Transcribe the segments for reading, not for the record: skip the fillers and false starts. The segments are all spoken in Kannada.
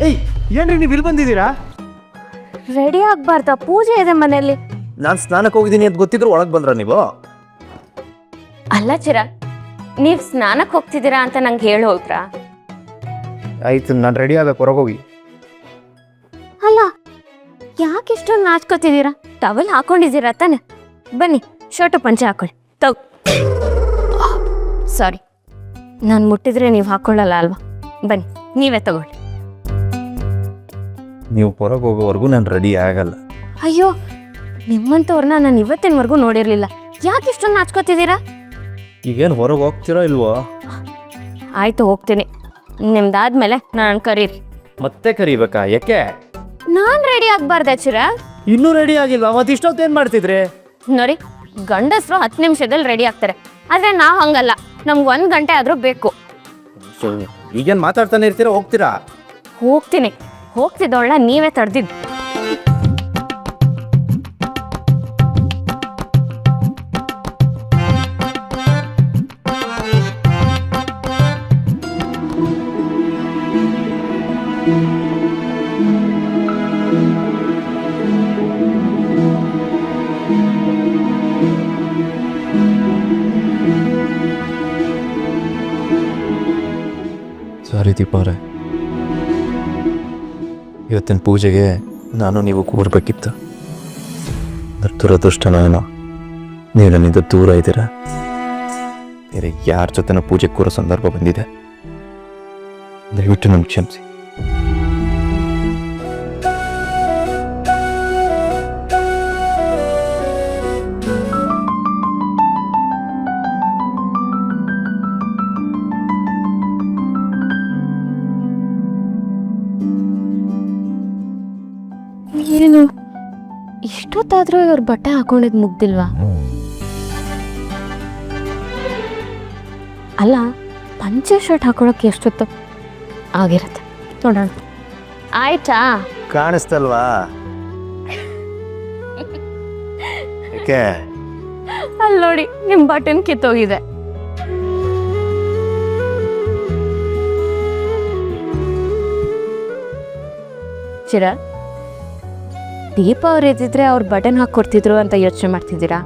ಏಯ್ ಏನ್ರಿ ನೀವು ಇಲ್ಲಿ ಬಂದಿದ್ದೀರಾ? ರೆಡಿ ಆಗ್ಬಾರ್ದ? ಪೂಜೆ ಇದೆ ಮನೆಯಲ್ಲಿ. ನಾನು ಸ್ನಾನಕ್ಕೆ ಹೋಗಿದ್ದೀನಿ ಅಂತ ಗೊತ್ತಿದ್ರು ಒಳಗೆ ಬಂದ್ರ ನೀವು? ಅಲ್ಲ ಚಿರಾಗ್, ನೀವ್ ಸ್ನಾನಕ್ಕೆ ಹೋಗ್ತಿದ್ದೀರಾ ಅಂತ ನಂಗೆ ಹೇಳಿ ಹೋಗ್ರಾ? ಆಯ್ತು, ನಾನು ರೆಡಿ ಆಗಬೇಕು, ಹೊರಗೋಗಿ. ಅಲ್ಲ, ಯಾಕೆ ಇಷ್ಟೊಂದು ನಾಚ್ಕೋತಿದ್ದೀರಾ? ಟವಲ್ ಹಾಕೊಂಡಿದ್ದೀರಾ ತಾನೆ? ಬನ್ನಿ, ಶರ್ಟು ಪಂಚೆ ಹಾಕೊಳ್ಳಿ. ಸಾರಿ, ನಾನು ಮುಟ್ಟಿದ್ರೆ ನೀವು ಹಾಕೊಳ್ಳಲ್ಲ ಅಲ್ವಾ? ಬನ್ನಿ, ನೀವೇ ತಗೊಳ್ಳಿ. ನೀವು ಹೊರಗೆ ಹೋಗೋವರೆಗೂ ನಾನು ರೆಡಿ ಆಗಲ್ಲ. ಅಯ್ಯೋ, ನಿಮ್ಮಂಥವ್ರನ್ನ ನಾನು ಇವತ್ತಿನವರೆಗೂ ನೋಡಿರಲಿಲ್ಲ. ಯಾಕೆ ಇಷ್ಟೊಂದು ನಾಚ್ಕೋತಿದ್ದೀರಾ? ಈಗೇನು ಹೊರಗೆ ಹೋಗ್ತೀರಾ ಇಲ್ವೋ? ಆಯ್ತು, ಹೋಗ್ತೀನಿ. ನಿಮ್ದಾದ್ಮೇಲೆ ನಾನು ಕರೀರಿ. ಮತ್ತೆ ಕರಿಬೇಕಾ? ಯಾಕೆ? ನಾನು ರೆಡಿ ಆಗ್ಬಾರ್ದ ಚಿರಾಗ್? ಇನ್ನೂ ರೆಡಿ ಆಗಿಲ್ವಾ? ಮತ್ತೆ ಇಷ್ಟೊತ್ತೇನು ಮಾಡ್ತಿದ್ರಿ? ನೋಡಿ, ಗಂಡಸರು 10 ನಿಮಿಷದಲ್ಲಿ ರೆಡಿ ಆಗ್ತಾರೆ, ಆದರೆ ನಾವು ಹಂಗಲ್ಲ. ನಮ್ಗೆ 1 ಗಂಟೆ ಆದರೂ ಬೇಕು. ಈಗೇನು ಮಾತಾಡ್ತಾನೆ ಇರ್ತೀರಾ? ಹೋಗ್ತೀರಾ? ಹೋಗ್ತೀನಿ. ಹೋಗ್ತಿದ್ದವಳ ನೀವೇ ತಡೆದಿದ್ದು. ಸಾರಿ ದೀಪವ್ರೆ, ಇವತ್ತಿನ ಪೂಜೆಗೆ ನಾನು ನೀವು ಕೂರ್ಬೇಕಿತ್ತು. ದುರದೃಷ್ಟನೋ ಏನೋ, ನೀವು ನನ್ನಿಂದ ದೂರ ಇದ್ದೀರಾ. ಬೇರೆ ಯಾರ ಜೊತೆನೋ ಪೂಜೆ ಕೂರೋ ಸಂದರ್ಭ ಬಂದಿದೆ. ದಯವಿಟ್ಟು ನನ್ಗೆ ಕ್ಷಮಿಸಿ. ಏನು ಇಷ್ಟೊತ್ತಾದ್ರೂ ಇವ್ರ ಬಟ್ಟೆ ಹಾಕೊಂಡಿದ್ ಮುಗ್ದಿಲ್ವಾ? ಅಲ್ಲ, ಪಂಚೆ ಶರ್ಟ್ ಹಾಕೊಳಕ್ಕೆ ಎಷ್ಟೊತ್ತು ಆಗಿರತ್ತೆ ನೋಡೋಣ. ಆಯ್ತಾ? ಕಾಣಿಸ್ತಲ್ವಾ? ಯಾಕೆ? ಅಲ್ಲಿ ನೋಡಿ, ನಿಮ್ ಬಟನ್ ಕಿತ್ತೋಗಿದೆ. ಚಿರಾಗ್, ದೀಪ ಅವ್ರು ಇದ್ದಿದ್ರೆ ಅವ್ರು ಬಟನ್ ಹಾಕ್ಕೊಡ್ತಿದ್ರು ಅಂತ ಯೋಚನೆ ಮಾಡ್ತಿದ್ದೀರಾ?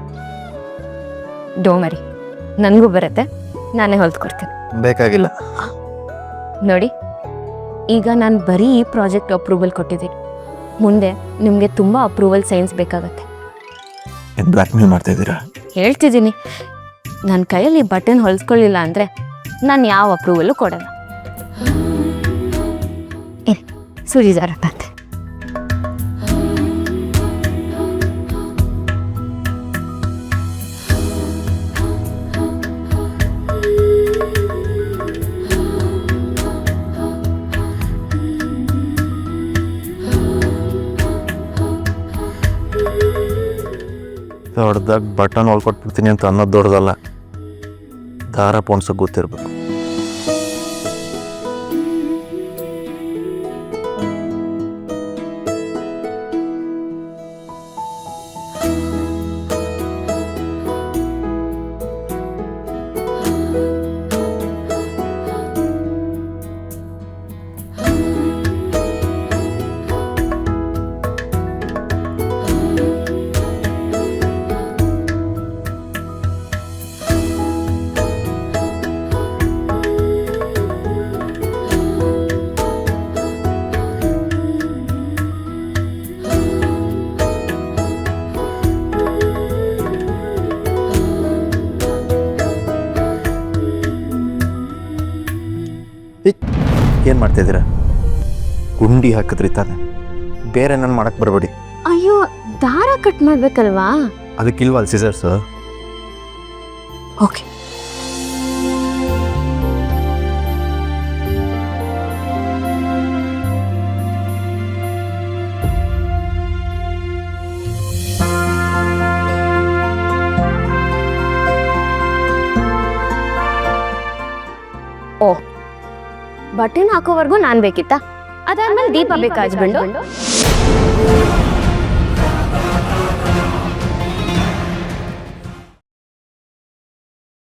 ಡೋಮರಿ, ನನಗೂ ಬರುತ್ತೆ, ನಾನೇ ಹೊಲ್ದ್ಕೊಡ್ತೀನಿ. ಬೇಕಾಗಿಲ್ಲ. ನೋಡಿ, ಈಗ ನಾನು ಬರೀ ಈ ಪ್ರಾಜೆಕ್ಟ್ ಅಪ್ರೂವಲ್ ಕೊಟ್ಟಿದ್ದೀನಿ. ಮುಂದೆ ನಿಮಗೆ ತುಂಬ ಅಪ್ರೂವಲ್ ಸೈನ್ಸ್ ಬೇಕಾಗತ್ತೆ. ಏನು ಬ್ಲ್ಯಾಕ್ ಮೇಲ್ ಮಾಡ್ತಾ ಇದ್ದೀರಾ? ಹೇಳ್ತಿದ್ದೀನಿ, ನನ್ನ ಕೈಯಲ್ಲಿ ಬಟನ್ ಹೊಲ್ಸ್ಕೊಳ್ಳಿಲ್ಲ ಅಂದರೆ ನಾನು ಯಾವ ಅಪ್ರೂವಲ್ಲು ಕೊಡಲ್ಲ. ಸೂಜಿ ಜಾರಟ್ಟಂತೆ. ದೊಡ್ಡದಾಗ ಬಟನ್ ಹೊಲ್ಕೊಟ್ಬಿಡ್ತೀನಿ ಅಂತ ಅನ್ನೋದು ದೊಡ್ಡದಲ್ಲ, ದಾರ ಪೋಣ್ಸೋಕೆ ಗೊತ್ತಿರಬೇಕು. ಏನು ಮಾಡ್ತಾಯಿದ್ದೀರಾ? ಗುಂಡಿ ಹಾಕಿದ್ರಿ ತಾನೆ, ಬೇರೆ ನಾನು ಮಾಡಕ್ಕೆ ಬರಬೇಡಿ. ಅಯ್ಯೋ, ದಾರ ಕಟ್ ಮಾಡ್ಬೇಕಲ್ವಾ? ಅದಕ್ಕಿಲ್ವಾ ಅಲ್ಲಿ ಸಿಸರ್ಸು? ಓಕೆ. ಓ, ಬಟನ್ ಹಾಕೋವರೆಗೂ ನಾನು ಬೇಕಿತ್ತಾ? ಅದಾದ್ಮೇಲೆ ದೀಪ ಬೇಕಾ ಹಚ್ಕೊಂಡು?